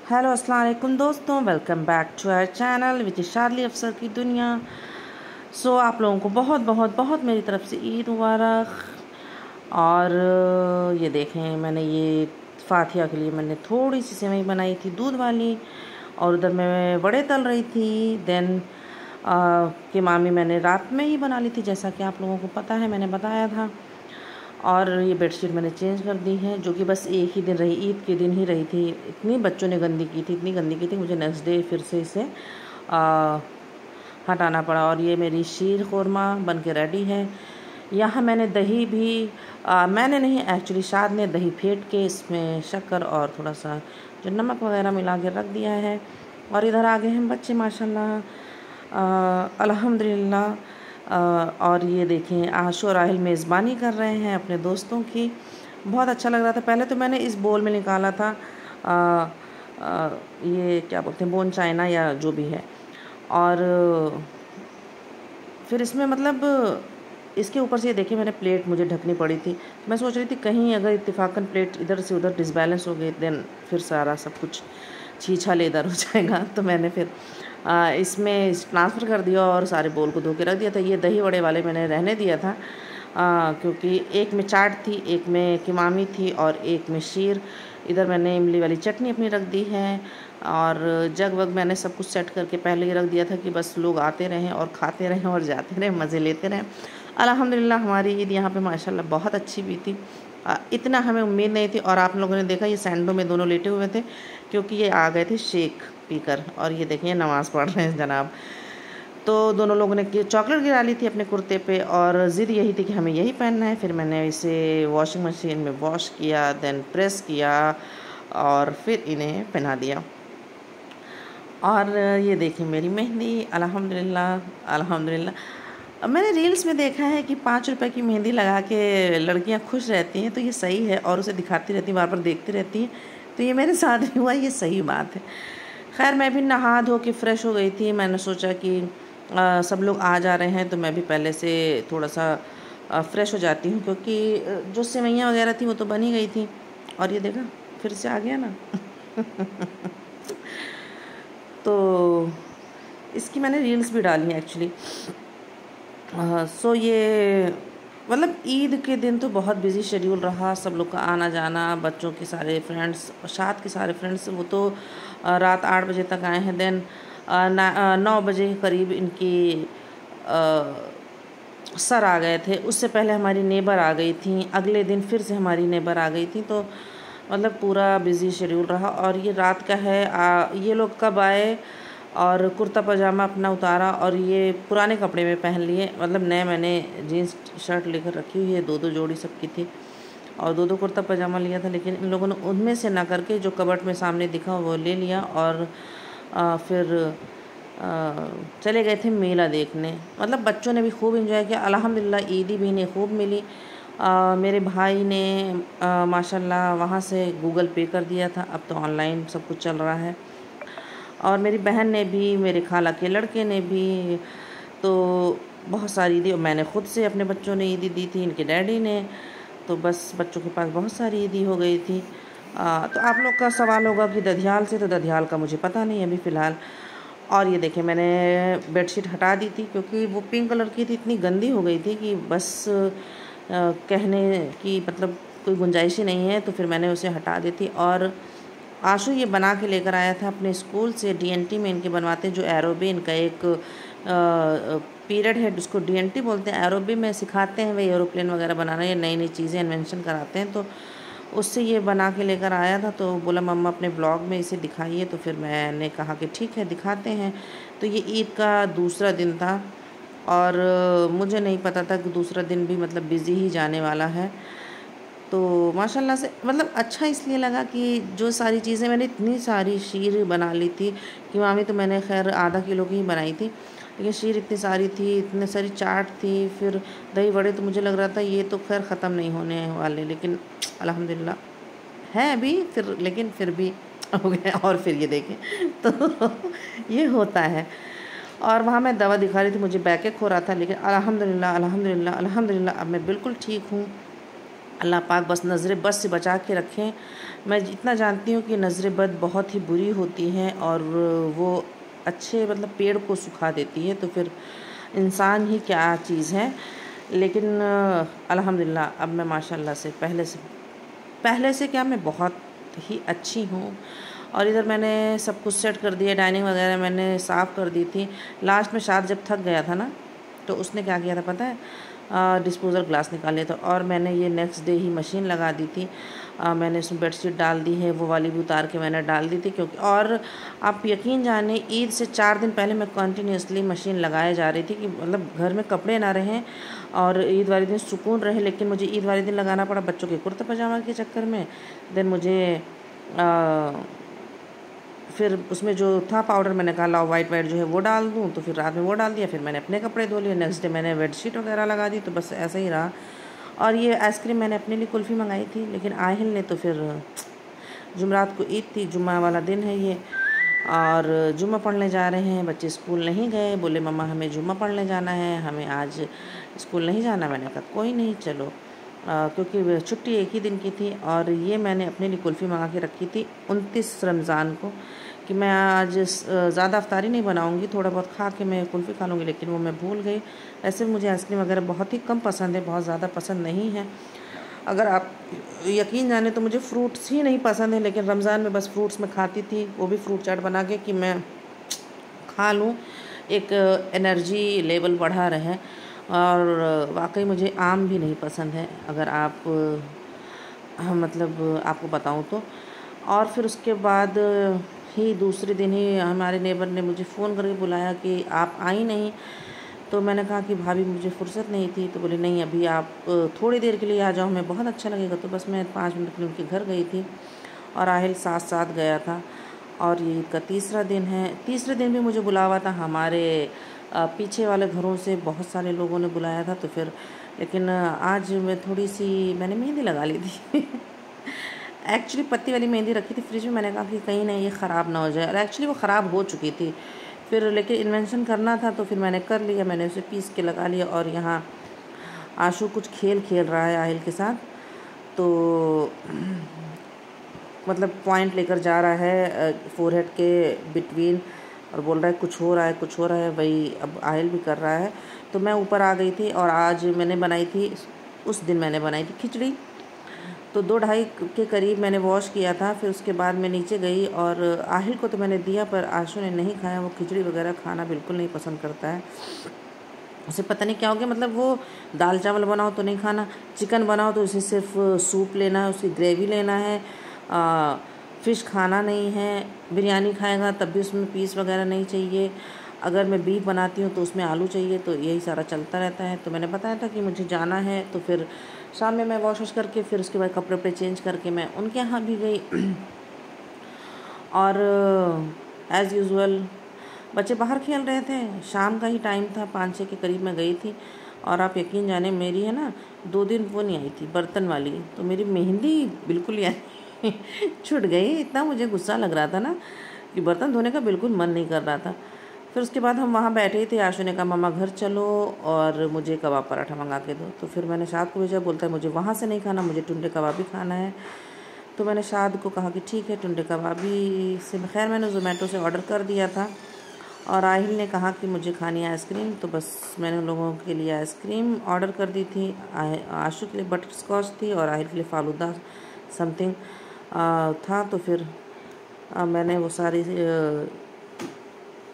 Hello अस्सलाम वालेकुम दोस्तों, welcome back to our channel which Shadli Afsar की दुनिया। आप लोगों को बहुत बहुत बहुत मेरी तरफ से ईद मुबारक। और ये देखें, मैंने ये फातिहा के लिए मैंने थोड़ी सी सेवई बनाई थी दूध वाली, और उधर मैं वड़े तल रही थी। देन कि मामी मैंने रात में ही बना ली थी, जैसा कि आप लोगों को पता है, मैंने बताया था। और ये बेडशीट मैंने चेंज कर दी है, जो कि बस एक ही दिन रही, ईद के दिन ही रही थी। इतनी बच्चों ने गंदी की थी, इतनी गंदी की थी, मुझे नेक्स्ट डे फिर से इसे हटाना पड़ा। और ये मेरी शीर खुरमा बन के रेडी है। यहाँ मैंने दही भी मैंने नहीं, एक्चुअली शाद ने दही फेंट के इसमें शक्कर और थोड़ा सा जो नमक वगैरह मिला के रख दिया है। और इधर आ गए हैं बच्चे माशाल्लाह, अल्हम्दुलिल्लाह। और ये देखें, आशु और राहिल मेज़बानी कर रहे हैं अपने दोस्तों की। बहुत अच्छा लग रहा था। पहले तो मैंने इस बोल में निकाला था ये क्या बोलते हैं, बोन चाइना या जो भी है। और फिर इसमें मतलब इसके ऊपर से ये देखिए, मैंने प्लेट मुझे ढकनी पड़ी थी। मैं सोच रही थी कहीं अगर इत्तेफाकन प्लेट इधर से उधर डिसबैलेंस हो गई, देन फिर सारा सब कुछ छीछा लेदर हो जाएगा। तो मैंने फिर इसमें ट्रांसफ़र कर दिया और सारे बोल को धो के रख दिया था। ये दही वड़े वाले मैंने रहने दिया था, क्योंकि एक में चाट थी, एक में किमामी थी और एक में शीर। इधर मैंने इमली वाली चटनी अपनी रख दी है, और जग वग मैंने सब कुछ सेट करके पहले ही रख दिया था कि बस लोग आते रहें और खाते रहें और जाते रहें, मज़े लेते रहें। अल्हम्दुलिल्लाह हमारी ईद यहाँ पे माशाल्लाह बहुत अच्छी भी थी। इतना हमें उम्मीद नहीं थी। और आप लोगों ने देखा, ये सैंडो में दोनों लेटे हुए थे, क्योंकि ये आ गए थे शेक पीकर। और ये देखिए नमाज़ पढ़ रहे हैं जनाब। तो दोनों लोगों ने चॉकलेट गिरा ली थी अपने कुर्ते पे, और ज़िद यही थी कि हमें यही पहनना है। फिर मैंने इसे वॉशिंग मशीन में वॉश किया, देन प्रेस किया और फिर इन्हें पहना दिया। और ये देखिए मेरी मेहंदी, अल्हम्दुलिल्लाह अल्हम्दुलिल्लाह। मैंने रील्स में देखा है कि 5 रुपए की मेहंदी लगा के लड़कियां खुश रहती हैं, तो ये सही है, और उसे दिखाती रहती हैं, बार बार देखती रहती हैं। तो ये मेरे साथ भी हुआ, ये सही बात है। खैर, मैं भी नहा धो के फ़्रेश हो गई थी। मैंने सोचा कि सब लोग आ जा रहे हैं, तो मैं भी पहले से थोड़ा सा फ़्रेश हो जाती हूँ, क्योंकि जो सेवइयाँ वगैरह थी वो तो बन ही गई थी। और ये देखा फिर से आ गया ना। तो इसकी मैंने रील्स भी डाली हैं एक्चुअली। ये मतलब ईद के दिन तो बहुत बिज़ी शेड्यूल रहा, सब लोग का आना जाना, बच्चों के सारे फ्रेंड्स, शाद के सारे फ्रेंड्स, वो तो रात 8 बजे तक आए हैं। देन 9 बजे के करीब इनकी सर आ गए थे। उससे पहले हमारी नेबर आ गई थी, अगले दिन फिर से हमारी नेबर आ गई थी। तो मतलब पूरा बिज़ी शेड्यूल रहा। और ये रात का है, ये लोग कब आए, और कुर्ता पजामा अपना उतारा और ये पुराने कपड़े में पहन लिए। मतलब नए मैंने जीन्स शर्ट लेकर रखी हुई है, 2-2 जोड़ी सबकी थी, और 2-2 कुर्ता पजामा लिया था। लेकिन इन लोगों ने उनमें से ना करके जो कबर्ड में सामने दिखा वो ले लिया, और फिर चले गए थे मेला देखने। मतलब बच्चों ने भी खूब एंजॉय किया अल्हम्दुलिल्लाह। ईदी भी इन्हें खूब मिली। मेरे भाई ने माशाल्लाह वहाँ से गूगल पे कर दिया था, अब तो ऑनलाइन सब कुछ चल रहा है। और मेरी बहन ने भी, मेरे खाला के लड़के ने भी, तो बहुत सारी ईदी। मैंने ख़ुद से अपने बच्चों ने ईदी दी थी, इनके डैडी ने, तो बस बच्चों के पास बहुत सारी ईदी हो गई थी। तो आप लोग का सवाल होगा कि दधियाल से, तो दधियाल का मुझे पता नहीं अभी फ़िलहाल। और ये देखिए मैंने बेडशीट हटा दी थी, क्योंकि वो पिंक कलर की थी, इतनी गंदी हो गई थी कि बस कहने की मतलब कोई गुंजाइश ही नहीं है। तो फिर मैंने उसे हटा दी थी। और आशु ये बना के लेकर आया था अपने स्कूल से, डीएनटी में इनके बनवाते हैं, जो एरोबी इनका एक पीरियड है, जिसको डीएनटी बोलते हैं। एरोबी में सिखाते हैं वे एरोप्लेन वगैरह बनाना, या नई नई चीज़ें इन्वेंशन कराते हैं। तो उससे ये बना के लेकर आया था, तो बोला मम्मा अपने ब्लॉग में इसे दिखाइए। तो फिर मैंने कहा कि ठीक है दिखाते हैं। तो ये ईद का दूसरा दिन था, और मुझे नहीं पता था कि दूसरा दिन भी मतलब बिज़ी ही जाने वाला है। तो माशाल्लाह से मतलब अच्छा इसलिए लगा कि जो सारी चीज़ें मैंने, इतनी सारी शीर बना ली थी कि मामी, तो मैंने खैर आधा किलो की ही बनाई थी, लेकिन शीर इतनी सारी थी, इतनी सारी चाट थी, फिर दही बड़े, तो मुझे लग रहा था ये तो खैर ख़त्म नहीं होने वाले, लेकिन अल्हम्दुलिल्लाह है अभी, फिर लेकिन फिर भी हो गया। और फिर ये देखें तो ये होता है। और वहाँ मैं दवा दिखा रही थी, मुझे बैक एक हो रहा था, लेकिन अल्हम्दुलिल्लाह अल्हम्दुलिल्लाह अल्हम्दुलिल्लाह अब मैं बिल्कुल ठीक हूँ। अल्लाह पाक बस नज़र बद से बचा के रखें। मैं इतना जानती हूँ कि नज़र बद बहुत ही बुरी होती है और वो अच्छे मतलब पेड़ को सुखा देती है, तो फिर इंसान ही क्या चीज़ है। लेकिन अल्हम्दुलिल्लाह अब मैं माशाल्लाह से पहले से क्या मैं बहुत ही अच्छी हूँ। और इधर मैंने सब कुछ सेट कर दिया, डाइनिंग वगैरह मैंने साफ़ कर दी थी। लास्ट में शाद जब थक गया था ना, तो उसने क्या किया था पता है, डिस्पोज़ल ग्लास निकाल लिया था और मैंने ये नेक्स्ट डे ही मशीन लगा दी थी। मैंने उसमें बेडशीट डाल दी है, वो वाली भी उतार के मैंने डाल दी थी, क्योंकि और आप यकीन जाने ईद से 4 दिन पहले मैं कंटिन्यूसली मशीन लगाए जा रही थी कि मतलब घर में कपड़े ना रहें और ईद वाले दिन सुकून रहे। लेकिन मुझे ईद वाले दिन लगाना पड़ा बच्चों के कुर्ता पजामा के चक्कर में। देन मुझे फिर उसमें जो था पाउडर मैंने कहा लाओ वाइट जो है वो डाल दूँ, तो फिर रात में वो डाल दिया। फिर मैंने अपने कपड़े धो लिए, नेक्स्ट डे मैंने बेडशीट वगैरह लगा दी, तो बस ऐसा ही रहा। और ये आइसक्रीम मैंने अपने लिए कुल्फ़ी मंगाई थी, लेकिन आहिल ने तो फिर जुमरात को ईद थी, जुम्मा वाला दिन है ये, और जुम्मा पढ़ने जा रहे हैं बच्चे, स्कूल नहीं गए। बोले मम्मा हमें जुम्मा पढ़ने जाना है, हमें आज स्कूल नहीं जाना। मैंने कहा कोई नहीं चलो, क्योंकि छुट्टी एक ही दिन की थी। और ये मैंने अपने लिए कुल्फ़ी मंगा के रखी थी 29 रमज़ान को कि मैं आज ज़्यादा अफ्तारी नहीं बनाऊंगी, थोड़ा बहुत खा के मैं कुल्फ़ी खा लूँगी, लेकिन वो मैं भूल गई। ऐसे मुझे आइसक्रीम वगैरह बहुत ही कम पसंद है, बहुत ज़्यादा पसंद नहीं है। अगर आप यकीन जाने तो मुझे फ्रूट्स ही नहीं पसंद है, लेकिन रमज़ान में बस फ्रूट्स में खाती थी, वो भी फ्रूट चाट बना के कि मैं खा लूँ, एक एनर्जी लेवल बढ़ा रहे। और वाकई मुझे आम भी नहीं पसंद है, अगर आप मतलब आपको बताऊँ तो। और फिर उसके बाद ही दूसरे दिन ही हमारे नेबर ने मुझे फ़ोन करके बुलाया कि आप आई नहीं। तो मैंने कहा कि भाभी मुझे फ़ुर्सत नहीं थी। तो बोले नहीं अभी आप थोड़ी देर के लिए आ जाओ, हमें बहुत अच्छा लगेगा। तो बस मैं 5 मिनट के लिए उनके घर गई थी और आहिल साथ साथ गया था। और ये ईद का तीसरा दिन है। तीसरे दिन भी मुझे बुलावा था, हमारे पीछे वाले घरों से बहुत सारे लोगों ने बुलाया था। तो फिर लेकिन आज मैं थोड़ी सी मैंने मेहंदी लगा ली थी एक्चुअली पत्ती वाली मेहंदी रखी थी फ्रिज में, मैंने कहा कि कहीं नहीं ये ख़राब ना हो जाए, और एक्चुअली वो ख़राब हो चुकी थी। फिर लेकिन इन्वेंशन करना था तो फिर मैंने कर लिया, मैंने उसे पीस के लगा लिया। और यहाँ आशु कुछ खेल रहा है आहिल के साथ, तो मतलब पॉइंट लेकर जा रहा है फोरहेड के बिटवीन और बोल रहा है कुछ हो रहा है कुछ हो रहा है, वही अब आहिल भी कर रहा है। तो मैं ऊपर आ गई थी और आज मैंने बनाई थी, उस दिन मैंने बनाई थी खिचड़ी। तो 2-2:30 के करीब मैंने वॉश किया था। फिर उसके बाद मैं नीचे गई और आहिल को तो मैंने दिया, पर आशु ने नहीं खाया। वो खिचड़ी वगैरह खाना बिल्कुल नहीं पसंद करता है, उसे पता नहीं क्या हो गया। मतलब वो दाल चावल बनाओ तो नहीं खाना, चिकन बनाओ तो उसे सिर्फ सूप लेना है, उसकी ग्रेवी लेना है, फ़िश खाना नहीं है। बिरयानी खाएगा तब भी उसमें पीस वगैरह नहीं चाहिए। अगर मैं बीफ बनाती हूँ तो उसमें आलू चाहिए। तो यही सारा चलता रहता है। तो मैंने बताया था कि मुझे जाना है, तो फिर शाम में मैं वॉश करके फिर उसके बाद कपड़े वपड़े चेंज करके मैं उनके यहाँ भी गई और एज़ यूजुअल बच्चे बाहर खेल रहे थे। शाम का ही टाइम था, 5-6 के करीब मैं गई थी। और आप यकीन जाने मेरी है ना 2 दिन वो नहीं आई थी बर्तन वाली, तो मेरी मेहंदी बिल्कुल यानी छूट गई। इतना मुझे गुस्सा लग रहा था ना कि बर्तन धोने का बिल्कुल मन नहीं कर रहा था। फिर उसके बाद हम वहाँ बैठे थे, आशु ने कहा मम्मा घर चलो और मुझे कबाब पराठा मंगा के दो। तो फिर मैंने शाद को भेजा, बोलता है मुझे वहाँ से नहीं खाना, मुझे टुंडे कबाब ही खाना है। तो मैंने शाद को कहा कि ठीक है टुंडे कबाबी से, खैर मैंने ज़ोमेटो से ऑर्डर कर दिया था। और आहिल ने कहा कि मुझे खानी है आइसक्रीम, तो बस मैंने उन लोगों के लिए आइसक्रीम ऑर्डर कर दी थी। आशु के लिए बटर स्कॉच थी और आहिल के लिए फालूदा समथिंग था। तो फिर मैंने वो सारी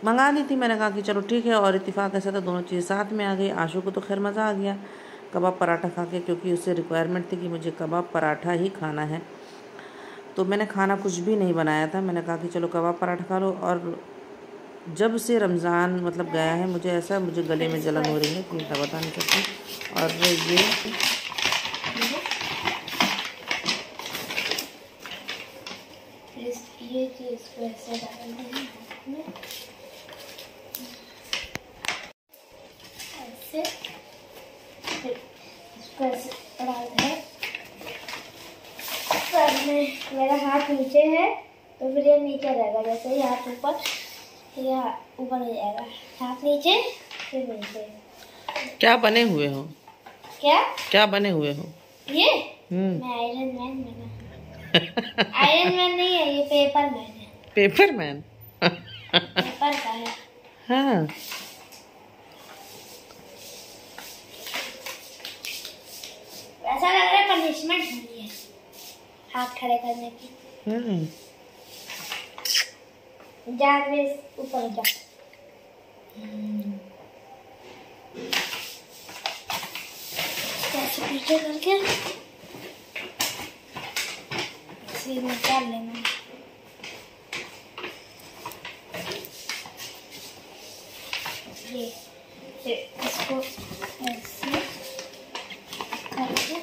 मंगा दी थी। मैंने कहा कि चलो ठीक है, और इत्तेफाक ऐसा था दोनों चीज़ें साथ में आ गई। आशु को तो खैर मज़ा आ गया कबाब पराठा खा के, क्योंकि उससे रिक्वायरमेंट थी कि मुझे कबाब पराठा ही खाना है। तो मैंने खाना कुछ भी नहीं बनाया था, मैंने कहा कि चलो कबाब पराठा खा लो। और जब से रमज़ान मतलब गया है मुझे ऐसा, मुझे गले में जलन हो रही है कि मैं बता नहीं सकती। और ये चीज़ कैसे डालनी है ऐसे, फिर इसको ऐसे डालना है। पर मेरा हाथ नीचे है तो फिर ये नीचे रहेगा, जैसे ही हाथ ऊपर या ऊपर नहीं जाएगा, हाथ नीचे फिर नीचे। क्या बने हुए हो? क्या बने हुए हो? ये मैं आयरन मैन बना। आयरन मैन नहीं है, ये पेपर मैन है। पेपर मैन पेपर का है। हाँ। ऐसा लग रहा है पनिशमेंट मिली है हाथ खड़े करने की। जा ऊपर जा। ऐसे पीछे करके इसे निकाल लेना। ये फिर इसको ऐसे करके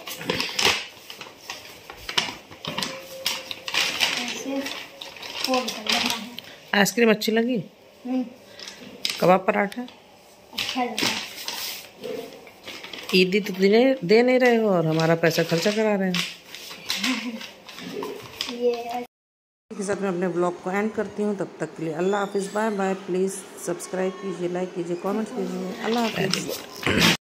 ऐसे फोल्ड कर लेना है। आइसक्रीम अच्छी लगी? कबाब पराठा अच्छा लगा। ईदी तो दे नहीं रहे हो और हमारा पैसा खर्चा करा रहे हैं। ये के साथ मैं अपने ब्लॉग को एंड करती हूँ। तब तक के लिए अल्लाह हाफिज़, बाय बाय। प्लीज़ सब्सक्राइब कीजिए, लाइक कीजिए, कमेंट्स कीजिए। अल्लाह हाफिज़।